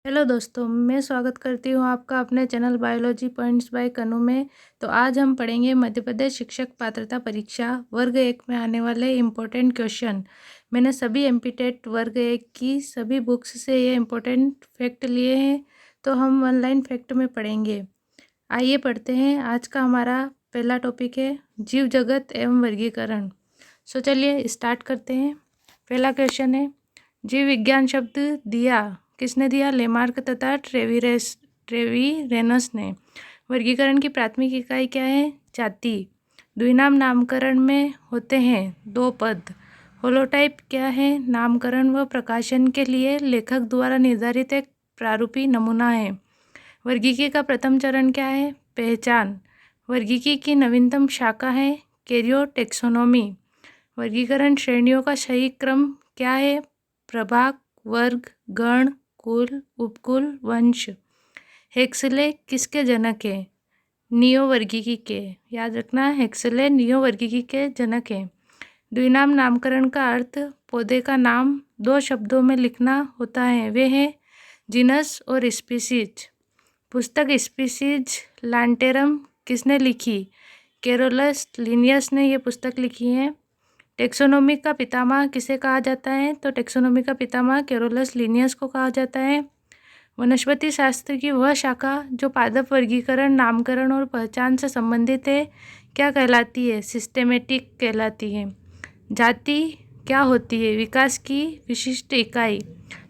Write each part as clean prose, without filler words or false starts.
Hello दोस्तों, मैं स्वागत करती हूँ आपका अपने चैनल बायोलॉजी पॉइंट्स बाय कनू में। तो आज हम पढ़ेंगे मध्य प्रदेश शिक्षक पात्रता परीक्षा वर्ग 1 में आने वाले इम्पोर्टेंट क्वेश्चन। मैंने सभी एमपीटेट वर्ग 1 की सभी बुक्स से ये इम्पोर्टेंट फैक्ट लिए हैं, तो हम ऑनलाइन फैक्ट में पढ़ेंगे। आइए पढ़ते हैं। आज का हमारा पहला टॉपिक है जीव जगत एवं वर्गीकरण। चलिए स्टार्ट करते हैं। पहला क्वेश्चन है, जीव विज्ञान शब्द दिया किसने दिया? लेमार्क तथा ट्रेवीरेनस ने। वर्गीकरण की प्राथमिक इकाई क्या है? जाति। द्विनाम नामकरण में होते हैं दो पद। होलोटाइप क्या है? नामकरण व प्रकाशन के लिए लेखक द्वारा निर्धारित एक प्रारूपी नमूना है। वर्गीकी का प्रथम चरण क्या है? पहचान। वर्गीकी की नवीनतम शाखा है कैरियोटेक्सोनोमी। वर्गीकरण श्रेणियों का सही क्रम क्या है? प्रभाग, वर्ग, गण, कुल, उपकुल, वंश। हेक्सले किसके जनक है? नियोवर्गीकी के। याद रखना, हेक्सले नियोवर्गीकी के जनक है। द्विनाम नामकरण का अर्थ पौधे का नाम दो शब्दों में लिखना होता है, वे हैं जीनस और स्पीसीज। पुस्तक स्पीसीज लांटेरम किसने लिखी? कैरोलस लिनियस ने ये पुस्तक लिखी है। टेक्सोनोमी का पितामह किसे कहा जाता है? तो टेक्सोनोमी का पितामह कैरोलस लिनियस को कहा जाता है। वनस्पति शास्त्र की वह शाखा जो पादप वर्गीकरण, नामकरण और पहचान से संबंधित है, क्या कहलाती है? सिस्टेमेटिक कहलाती है। जाति क्या होती है? विकास की विशिष्ट इकाई।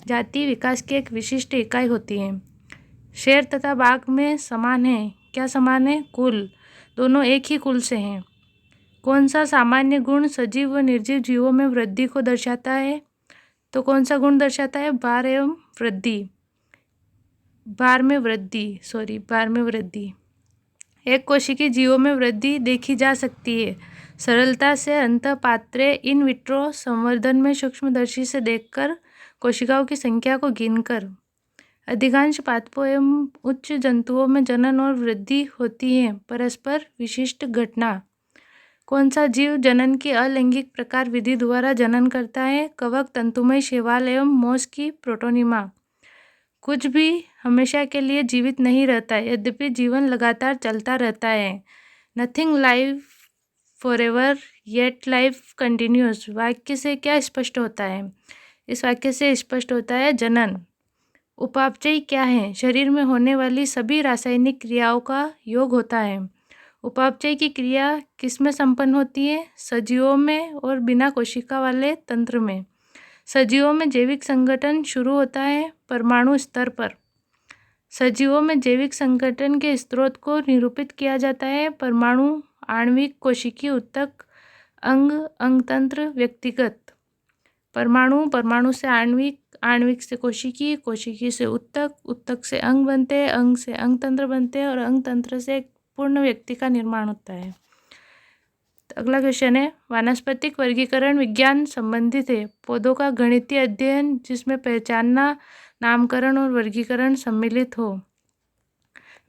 जाति विकास की एक विशिष्ट इकाई होती है। शेर तथा बाघ में समान है। क्या समान है? कुल। दोनों एक ही कुल से हैं। कौन सा सामान्य गुण सजीव व निर्जीव जीवों में वृद्धि को दर्शाता है? तो कौन सा गुण दर्शाता है? भार एवं वृद्धि। भार में वृद्धि। एक कोशिकीय जीवों में वृद्धि देखी जा सकती है सरलता से अंतःपात्रे इन विट्रो संवर्धन में सूक्ष्मदर्शी से देखकर, कोशिकाओं की संख्या को गिनकर। अधिकांश पादपों एवं उच्च जंतुओं में जनन और वृद्धि होती है परस्पर विशिष्ट घटना। कौन सा जीव जनन की अलैंगिक प्रकार विधि द्वारा जनन करता है? कवक, तंतुमय शैवाल एवं मोस की प्रोटोनिमा। कुछ भी हमेशा के लिए जीवित नहीं रहता, यद्यपि जीवन लगातार चलता रहता है। Nothing live forever yet life continuous. वाक्य से क्या स्पष्ट होता है? इस वाक्य से स्पष्ट होता है जनन। उपापचय क्या है? शरीर में होने वाली सभी रासायनिक क्रियाओं का योग होता है। उपापचय की क्रिया किसमें संपन्न होती है? सजीवों में और बिना कोशिका वाले तंत्र में। सजीवों में जैविक संगठन शुरू होता है परमाणु स्तर पर। सजीवों में जैविक संगठन के स्रोत को निरूपित किया जाता है परमाणु, आणविक, कोशिकीय, ऊतक, अंग, अंगतंत्र, व्यक्तिगत। परमाणु से आणविक, आणविक से कोशिकीय, कोशिकीय से ऊतक, ऊतक से अंग बनते हैं, अंग से अंगतंत्र बनते हैं और अंगतंत्र से एक पूर्ण व्यक्ति का निर्माण होता है। तो अगला क्वेश्चन है, वानस्पतिक वर्गीकरण विज्ञान संबंधित है पौधों का गणितीय अध्ययन जिसमें पहचानना, नामकरण और वर्गीकरण सम्मिलित हो।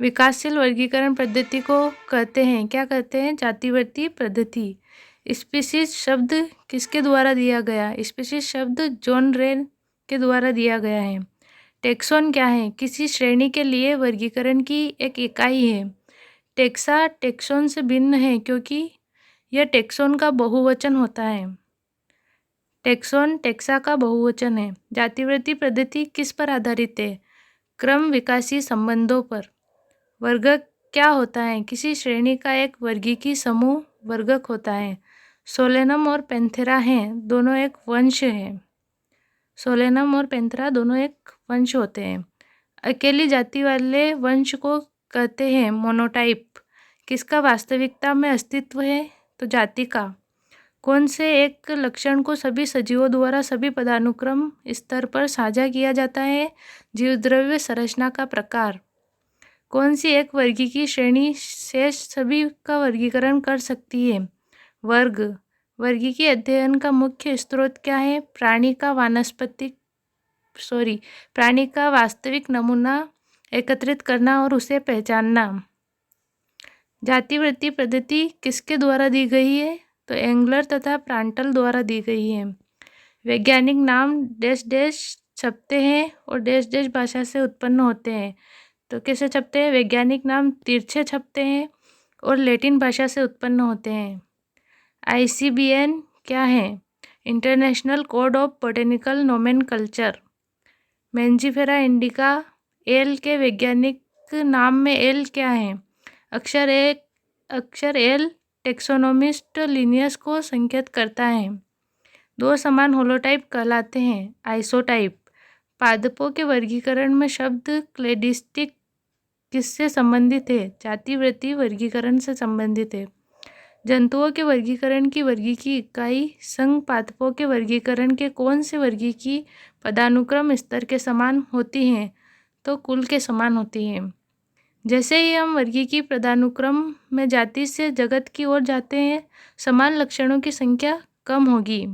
विकासशील वर्गीकरण पद्धति को कहते हैं, क्या कहते हैं? जातिवर्ती पद्धति। स्पीसीज शब्द किसके द्वारा दिया गया? स्पीसीज शब्द जॉन रे के द्वारा दिया गया है। टेक्सोन क्या है? किसी श्रेणी के लिए वर्गीकरण की एक इकाई है। टेक्सा टेक्सोन से भिन्न है क्योंकि यह टेक्सोन का बहुवचन होता है। टेक्सोन टेक्सा का बहुवचन है। जातिवर्ती पद्धति किस पर आधारित है? क्रम विकासी संबंधों पर। वर्गक क्या होता है? किसी श्रेणी का एक वर्गीकी समूह वर्गक होता है। सोलेनम और पैंथेरा हैं, दोनों एक वंश है। सोलेनम और पैंथेरा दोनों एक वंश होते हैं। अकेली जाति वाले वंश को कहते हैं मोनोटाइप। किसका वास्तविकता में अस्तित्व है? तो जाति का। कौन से एक लक्षण को सभी सजीवों द्वारा सभी पदानुक्रम स्तर पर साझा किया जाता है? जीवद्रव्य संरचना का प्रकार। कौन सी एक वर्गीकी श्रेणी शेष सभी का वर्गीकरण कर सकती है? वर्ग। वर्गीकी अध्ययन का मुख्य स्रोत क्या है? प्राणी का वास्तविक नमूना एकत्रित करना और उसे पहचानना। जातिवर्ती पद्धति किसके द्वारा दी गई है? तो एंगलर तथा प्रांटल द्वारा दी गई है। वैज्ञानिक नाम डैश डैश छपते हैं और देश देश भाषा से उत्पन्न होते हैं। तो कैसे छपते हैं? वैज्ञानिक नाम तिरछे छपते हैं और लैटिन भाषा से उत्पन्न होते हैं। ICBN क्या है? International code of botanical nomenclature. Mangifera indica L के वैज्ञानिक नाम में एल क्या है? अक्षर एल टेक्सोनोमिस्ट लिनियस को संकेत करता है। दो समान होलोटाइप कहलाते हैं। आइसोटाइप। पादपों के वर्गीकरण में शब्द क्लेडिस्टिक किससे संबंधित है? जातिवृत्ति वर्गीकरण से संबंधित है। जंतुओं के वर्गीकरण की वर्गीकी इकाई संघ पादपों के वर्गीकरण के कौन से वर्गीकी पदानुक्रम स्तर के समान होती हैं? तो कुल के समान होती हैं। जैसे ही हम वर्गीकी पदानुक्रम में जाति से जगत की ओर जाते हैं, समान लक्षणों की संख्या कम होगी।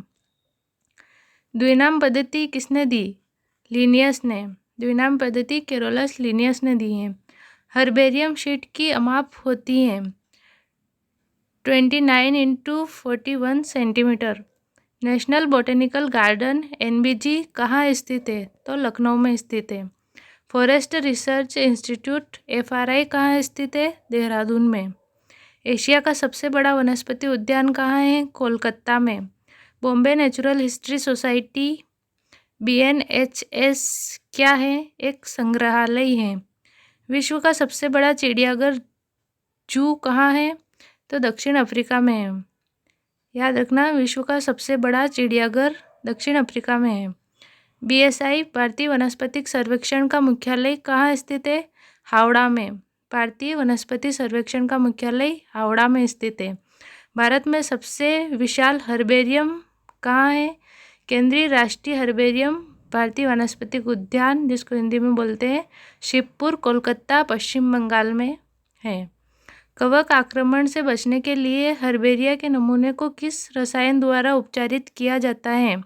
द्विनाम पद्धति किसने दी? लिनियस ने। द्विनाम पद्धति कैरोलस लिनियस ने दी है। हर्बेरियम शीट की अमाप होती है 29x41 centimetre. National botanical garden NBG कहाँ स्थित है? तो लखनऊ में स्थित है। फॉरेस्ट रिसर्च इंस्टीट्यूट FRI कहाँ स्थित है? देहरादून में। एशिया का सबसे बड़ा वनस्पति उद्यान कहाँ है? कोलकाता में। Bombay natural history society BNHS क्या है? एक संग्रहालय है। विश्व का सबसे बड़ा चिड़ियाघर जू कहाँ है? तो दक्षिण अफ्रीका में है। याद रखना, विश्व का सबसे बड़ा चिड़ियाघर दक्षिण अफ्रीका में है। BSI भारतीय वनस्पतिक सर्वेक्षण का मुख्यालय कहाँ स्थित है? हावड़ा में। भारतीय वनस्पति सर्वेक्षण का मुख्यालय हावड़ा में स्थित है। भारत में सबसे विशाल हर्बेरियम कहाँ है? केंद्रीय राष्ट्रीय हर्बेरियम भारतीय वनस्पतिक उद्यान, जिसको हिंदी में बोलते हैं, शिवपुर, कोलकाता, पश्चिम बंगाल में है। कवक आक्रमण से बचने के लिए हर्बेरिया के नमूने को किस रसायन द्वारा उपचारित किया जाता है?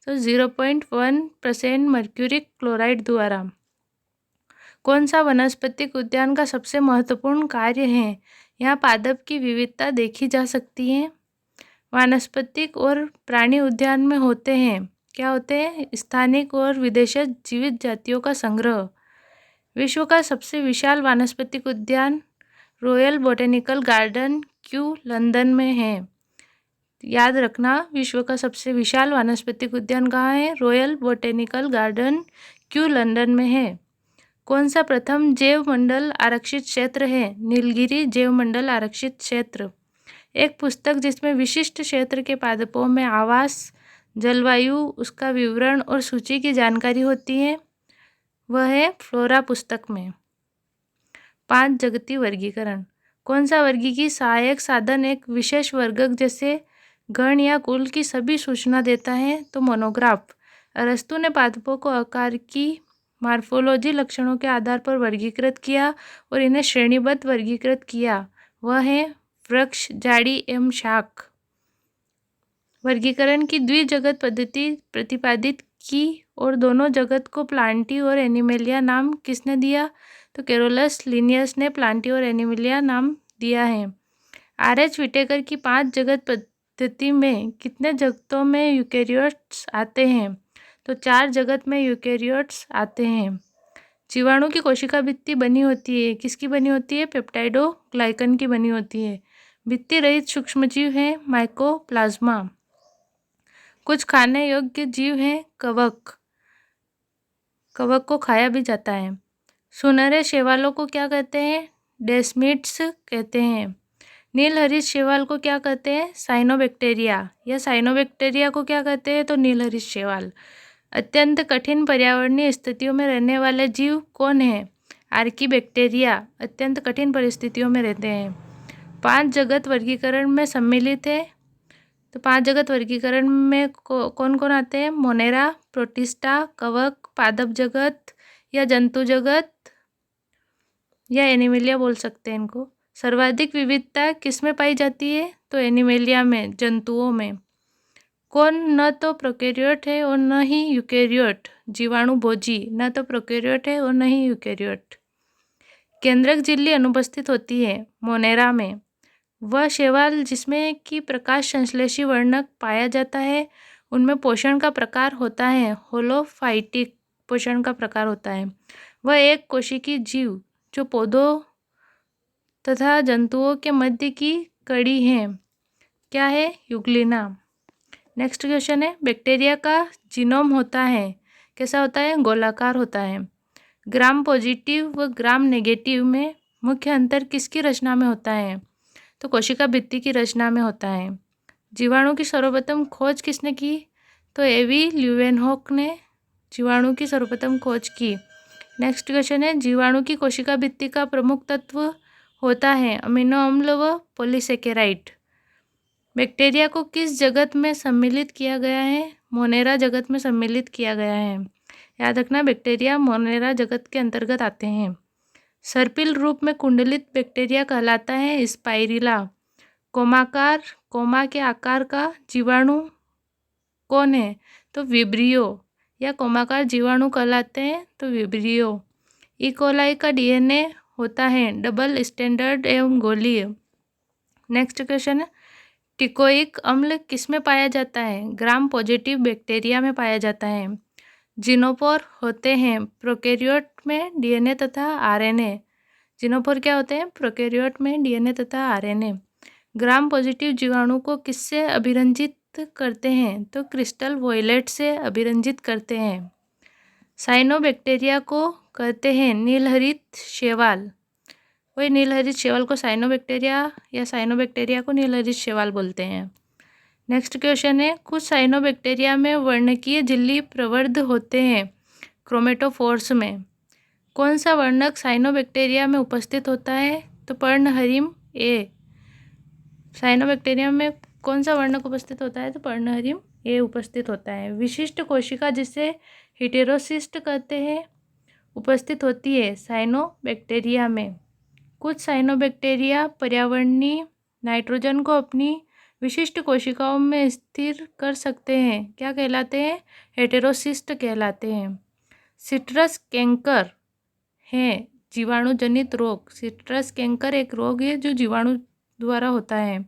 तो 0.1% मर्क्यूरिक क्लोराइड द्वारा। कौन सा वनस्पतिक उद्यान का सबसे महत्वपूर्ण कार्य है? यहाँ पादप की विविधता देखी जा सकती है। वानस्पतिक और प्राणी उद्यान में होते हैं, क्या होते हैं? स्थानिक और विदेशी जीवित जातियों का संग्रह। विश्व का सबसे विशाल वानस्पतिक उद्यान royal botanical garden Q London में है। याद रखना, विश्व का सबसे विशाल वानस्पतिक उद्यान कहाँ है? Royal botanical garden Q London में है। कौन सा प्रथम जैव मंडल आरक्षित क्षेत्र है? नीलगिरी जैव मंडल आरक्षित क्षेत्र। एक पुस्तक जिसमें विशिष्ट क्षेत्र के पादपों में आवास, जलवायु, उसका विवरण और सूची की जानकारी होती है, वह है फ्लोरा पुस्तक में। 5 जगती वर्गीकरण। कौन सा वर्गीकी सहायक साधन एक विशेष वर्ग जैसे गण या कुल की सभी सूचना देता है? तो मोनोग्राफ। अरस्तु ने पादपों को आकार की मार्फोलॉजी लक्षणों के आधार पर वर्गीकृत किया और इन्हें श्रेणीबद्ध वर्गीकृत किया, वह है वृक्ष, झाड़ी एवं शाख। वर्गीकरण की द्विजगत पद्धति प्रतिपादित की और दोनों जगत को प्लांटी और एनिमेलिया नाम किसने दिया? तो कैरोलस लिनियस ने प्लांटी और एनिमेलिया नाम दिया है। RH विटेकर की 5 जगत पद्धति में कितने जगतों में यूकेरियोट्स आते हैं? तो 4 जगत में यूकेरियोट्स आते हैं। जीवाणु की कोशिका भित्ति बनी होती है, किसकी बनी होती है? पेप्टाइडोग्लाइकन की बनी होती है। भित्ति रहित सूक्ष्मजीव हैं माइकोप्लाज्मा। कुछ खाने योग्य जीव हैं कवक। कवक को खाया भी जाता है। सुनहरे शैवालों को क्या कहते हैं? डेस्मिड्स कहते हैं। नीलहरित शैवाल को क्या कहते हैं? साइनोबैक्टीरिया। या साइनोबैक्टीरिया को क्या कहते हैं? तो नीलहरित शैवाल। अत्यंत कठिन पर्यावरणीय स्थितियों में रहने वाले जीव कौन है? आर्कीबैक्टीरिया अत्यंत कठिन परिस्थितियों में रहते हैं। 5 जगत वर्गीकरण में सम्मिलित है। तो 5 जगत वर्गीकरण में कौन कौन आते हैं? मोनेरा, प्रोटिस्टा, कवक, पादप जगत या जंतु जगत या एनिमेलिया बोल सकते हैं इनको। सर्वाधिक विविधता किस में पाई जाती है? तो एनिमेलिया में, जंतुओं में। कौन न तो प्रोकैरियोट है और न ही यूकेरियोट? जीवाणु भोजी, न तो प्रोकैरियोट है और न ही यूकेरियोट। केंद्रक झिल्ली अनुपस्थित होती है मोनेरा में। वह शैवाल जिसमें कि प्रकाश संश्लेषी वर्णक पाया जाता है उनमें पोषण का प्रकार होता है होलोफाइटिक पोषण का प्रकार होता है। वह एक कोशिकीय जीव जो पौधों तथा जंतुओं के मध्य की कड़ी है। क्या है? यूग्लिना। नेक्स्ट क्वेश्चन है, बैक्टीरिया का जीनोम होता है, कैसा होता है? गोलाकार होता है। ग्राम पॉजिटिव व ग्राम नेगेटिव में मुख्य अंतर किसकी रचना में होता है? तो कोशिका भित्ति की रचना में होता है। जीवाणु की सर्वप्रथम खोज किसने की? तो एवी ल्यूवेनहॉक ने जीवाणु की सर्वप्रथम खोज की। नेक्स्ट क्वेश्चन है, जीवाणु की कोशिका भित्ति का प्रमुख तत्व होता है अमीनो अम्ल व पॉलीसेकेराइड। बैक्टीरिया को किस जगत में सम्मिलित किया गया है? मोनेरा जगत में सम्मिलित किया गया है। याद रखना, बैक्टीरिया मोनेरा जगत के अंतर्गत आते हैं। सर्पिल रूप में कुंडलित बैक्टीरिया कहलाता है स्पाइरिला। कोमा के आकार का जीवाणु कौन है? तो विब्रियो या कोमाकार जीवाणु कहलाते हैं तो विब्रियो। ई कोलाई का डीएनए होता है डबल स्टैंडर्ड एवं गोलीय। नेक्स्ट क्वेश्चन है, टिकोइक अम्ल किस में पाया जाता है? ग्राम पॉजिटिव बैक्टीरिया में पाया जाता है। जिनोपोर होते हैं प्रोकैरियोट में डीएनए तथा आरएनए। जिनोपोर क्या होते हैं? प्रोकैरियोट में डीएनए तथा आरएनए। ग्राम पॉजिटिव जीवाणु को किससे अभिरंजित करते हैं? तो क्रिस्टल वॉयलेट से अभिरंजित करते हैं। साइनोबैक्टीरिया को कहते हैं नीलहरित शैवाल। वही नीलहरित शैवाल को साइनोबैक्टीरिया या साइनोबैक्टीरिया को नीलहरित शैवाल बोलते हैं। नेक्स्ट क्वेश्चन है, कुछ साइनोबैक्टीरिया में वर्णकीय झिल्ली प्रवर्ध होते हैं क्रोमेटोफोर्स में। कौन सा वर्णक साइनोबैक्टीरिया में उपस्थित होता है? तो पर्णहरिम ए। साइनोबैक्टीरिया में कौन सा वर्णक उपस्थित होता है? तो पर्णहरिम ए उपस्थित होता है। विशिष्ट कोशिका जिसे हेटेरोसिस्ट कहते हैं उपस्थित होती है साइनोबैक्टीरिया में। कुछ साइनोबैक्टीरिया पर्यावरणीय नाइट्रोजन को अपनी विशिष्ट कोशिकाओं में स्थिर कर सकते हैं, क्या कहलाते हैं? हेटेरोसिस्ट कहलाते हैं। सिट्रस कैंकर है जीवाणु जनित रोग। सिट्रस कैंकर एक रोग है जो जीवाणु द्वारा होता है।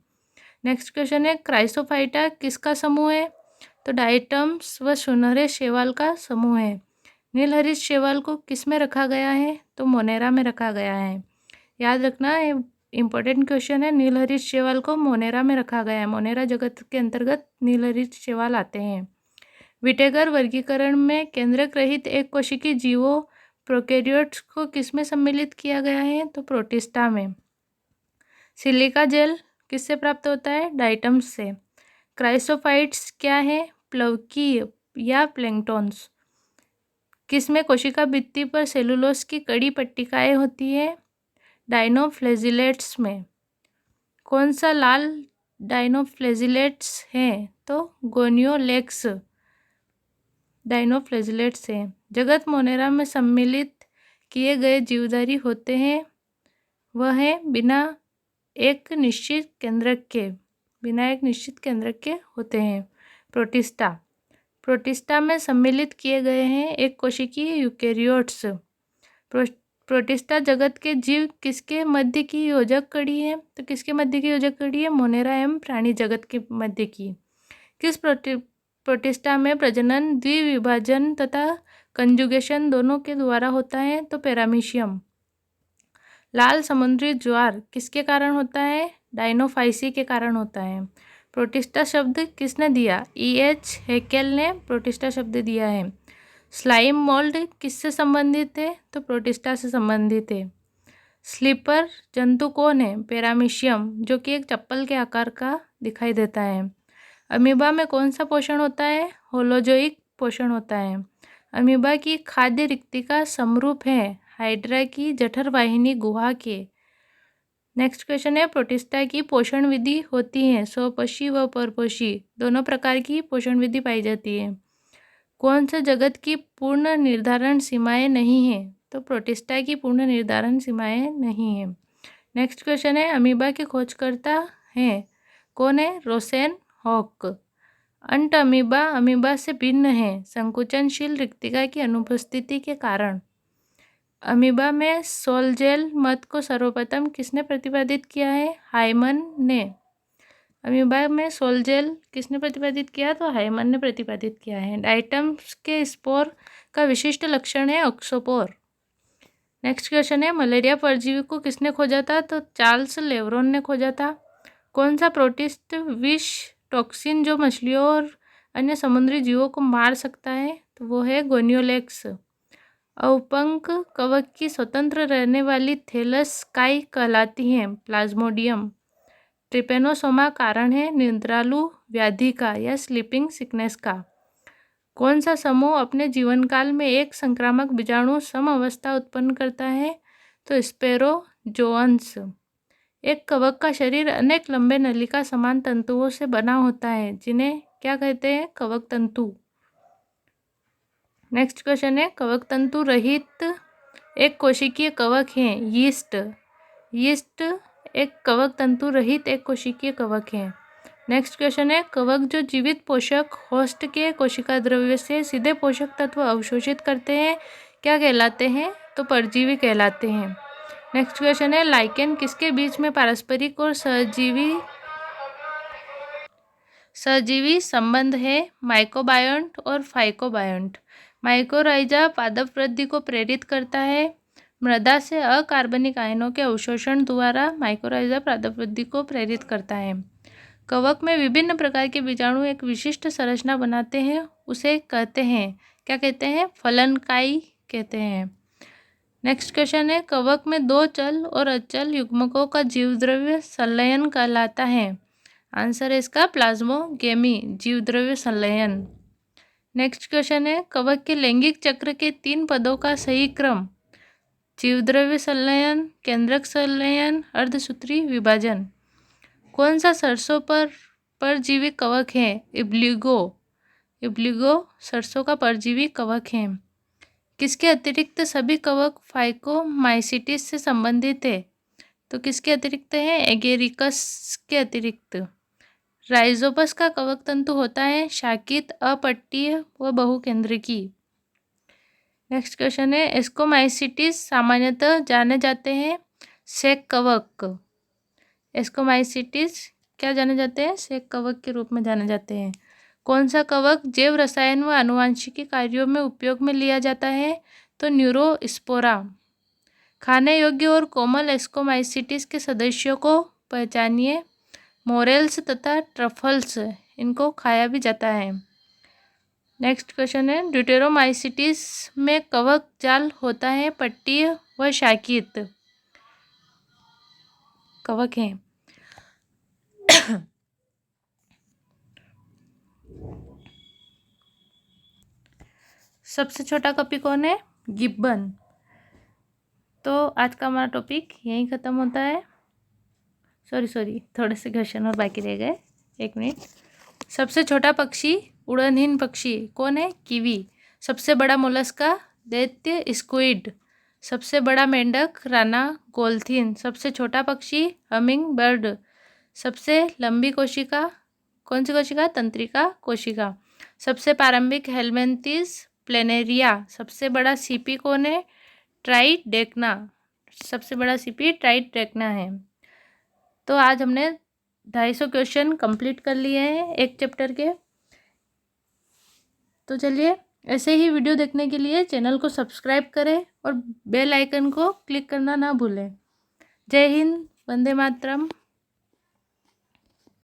नेक्स्ट क्वेश्चन है, क्राइसोफाइटा किसका समूह है? तो डाइटम्स व सुनहरे शैवाल का समूह है। नीलहरित शैवाल को किस में रखा गया है? तो मोनेरा में रखा गया है। याद रखना, इंपॉर्टेंट क्वेश्चन है, नीलहरित शैवाल को मोनेरा में रखा गया है। मोनेरा जगत के अंतर्गत नीलहरित शैवाल आते हैं। विटेगर वर्गीकरण में केंद्रक रहित एक कोशिकीय जीवों प्रोकैरियोट्स को किस में सम्मिलित किया गया है? तो प्रोटिस्टा में। सिलिका जेल किससे प्राप्त होता है? डाइटम्स से। क्राइसोफाइट्स क्या है? प्लवकीय या प्लैंक्टन्स। किसमें कोशिका भित्ति पर सेलुलोज की कड़ी पट्टिकाएं होती है? डाइनोफ्लेजिलेट्स में। कौन सा लाल डाइनोफ्लेजिलेट्स है? तो गोनियोलेक्स डाइनोफ्लेजिलेट्स है। जगत मोनेरा में सम्मिलित किए गए जीवधारी होते हैं, वह है बिना एक निश्चित केंद्रक के होते हैं प्रोटिस्टा में सम्मिलित किए गए हैं एक कोशिकीय यूकेरियोट्स। प्रोटिस्टा जगत के जीव किसके मध्य की योजक कड़ी है? तो किसके मध्य की योजक कड़ी है? मोनेरा एवं प्राणी जगत के मध्य की। किस प्रोटिस्टा में प्रजनन द्विविभाजन तथा कंजुगेशन दोनों के द्वारा होता है? तो पैरामीशियम। लाल समुद्री ज्वार किसके कारण होता है? डाइनोफाइसी के कारण होता है। प्रोटिस्टा शब्द किसने दिया? E.H. हैकेल ने प्रोटिस्टा शब्द दिया है। स्लाइम मोल्ड किससे संबंधित है? तो प्रोटिस्टा से संबंधित है। स्लीपर जंतु कौन है? पैरामीशियम, जो कि एक चप्पल के आकार का दिखाई देता है। अमीबा में कौन सा पोषण होता है? होलोजोइक पोषण होता है। अमीबा की खाद्य रिक्तिका समरूप है हाइड्रा की जठर वाहिनी गुहा के। नेक्स्ट क्वेश्चन है, प्रोटिस्टा की पोषण विधि होती है स्वपोषी व परपोषी, दोनों प्रकार की पोषण विधि पाई जाती है। कौन से जगत की पूर्ण निर्धारण सीमाएं नहीं है? तो प्रोटिस्टा की पूर्ण निर्धारण सीमाएं नहीं है। नेक्स्ट क्वेश्चन है, अमीबा के खोजकर्ता हैं कौन है? Rosen hoc. अंट अमीबा से भिन्न है संकुचनशील रिक्तिका की अनुपस्थिति के कारण। अमीबा में सोलजेल मत को सर्वप्रथम किसने प्रतिपादित किया है? हाइमन ने। अमीबा में सोलजेल किसने प्रतिपादित किया? तो हाइमन ने प्रतिपादित किया है। डाइटम्स के स्पोर का विशिष्ट लक्षण है ऑक्सोपोर। नेक्स्ट क्वेश्चन है, मलेरिया परजीवी को किसने खोजा था? तो चार्ल्स लेवरोन ने खोजा था। कौन सा प्रोटिस्ट विष टॉक्सिन जो मछलियों और अन्य समुद्री जीवों को मार सकता है? तो वो है गोनियोलेक्स। अवपंक कवक की स्वतंत्र रहने वाली थैलस काई कहलाती हैं? प्लाज्मोडियम। ट्रिपेनोसोमा कारण है निद्रालु व्याधि का या स्लीपिंग सिकनेस का? कौन सा समूह अपने जीवन काल में एक संक्रामक बीजाणु समअवस्था उत्पन्न करता है? तो स्पेरोजोअन्स। एक कवक का शरीर अनेक लंबे नलिका समान तंतुओं से बना होता है, जिन्हें क्या कहते हैं? कवक तंतु। नेक्स्ट क्वेश्चन है, कवक तंतु रहित एक कोशिकीय कवक है यीस्ट। यीस्ट एक कवक तंतु रहित एक कोशिकीय कवक है। नेक्स्ट क्वेश्चन है, कवक जो जीवित पोषक होस्ट के कोशिका द्रव्य से सीधे पोषक तत्व अवशोषित करते हैं क्या कहलाते हैं? तो परजीवी कहलाते हैं। नेक्स्ट क्वेश्चन है, लाइकेन किसके बीच में पारस्परिक और सहजीवी संबंध है? माइकोबायोन्ट और फाइकोबायोन्ट। माइकोराइजा पादप वृद्धि को प्रेरित करता है। मृदा से अकार्बनिक आयनों के अवशोषण द्वारा माइकोराइजा पादप वृद्धि को प्रेरित करता है। कवक में विभिन्न प्रकार के बीजाणु एक विशिष्ट संरचना बनाते हैं, उसे कहते हैं क्या कहते हैं? फलनकाई कहते हैं। नेक्स्ट क्वेश्चन है, कवक में दो चल और अचल युग्मकों का जीवद्रव्य संलयन कहलाता है? आंसर है इसका प्लाज्मोगेमी, जीवद्रव्य संलयन। नेक्स्ट क्वेश्चन है, कवक के लैंगिक चक्र के 3 पदों का सही क्रम? जीवद्रव्य संलयन, केंद्रक संलयन, अर्धसूत्री विभाजन। कौन सा सरसों पर परजीवी कवक है? इब्लिगो। इब्लिगो सरसों का परजीवी कवक है। किसके अतिरिक्त सभी कवक फाइकोमाइसिटिस से संबंधित है? तो किसके अतिरिक्त है? एगेरिकस के अतिरिक्त। राइजोपस का कवक तंतु होता है शाकित, अपट्टीय व बहुकेंद्रकी। नेक्स्ट क्वेश्चन है, एस्कोमाइसिटिस सामान्यतः जाने जाते हैं सेक कवक। एस्कोमाइसिटिस क्या जाने जाते हैं? सेक कवक के रूप में जाने जाते हैं। कौन सा कवक जैव रसायन व आनुवांशिकी कार्यों में उपयोग में लिया जाता है? तो न्यूरोस्पोरा। खाने योग्य और कोमल एस्कोमाइसिटिस के सदस्यों को पहचानिए। मोरेल्स तथा ट्रफल्स, इनको खाया भी जाता है। नेक्स्ट क्वेश्चन है, ड्यूटेरोमाइसिटिस में कवक जाल होता है पट्टीय व शाकित कवक है। सबसे छोटा कपी कौन है? गिब्बन। तो आज का हमारा टॉपिक यहीं ख़त्म होता है। सॉरी थोड़े से क्वेश्चन और बाकी रह गए, 1 मिनट। सबसे छोटा पक्षी उड़नहीन पक्षी कौन है? कीवी। सबसे बड़ा मोलस्का दैत्य स्क्विड। सबसे बड़ा मेंढक राना गोल्थिन। सबसे छोटा पक्षी हमिंग बर्ड। सबसे लंबी कोशिका कौन सी कोशिका? तंत्रिका कोशिका। सबसे प्रारंभिक हेलमिंथिस प्लेनेरिया। सबसे बड़ा सीपी कौन है? ट्राइडेक्ना। सबसे बड़ा सीपी ट्राइडेक्ना है। तो आज हमने 250 क्वेश्चन कंप्लीट कर लिए हैं एक चैप्टर के। तो चलिए, ऐसे ही वीडियो देखने के लिए चैनल को सब्सक्राइब करें और बेल आइकन को क्लिक करना ना भूलें। जय हिंद, वंदे मातरम।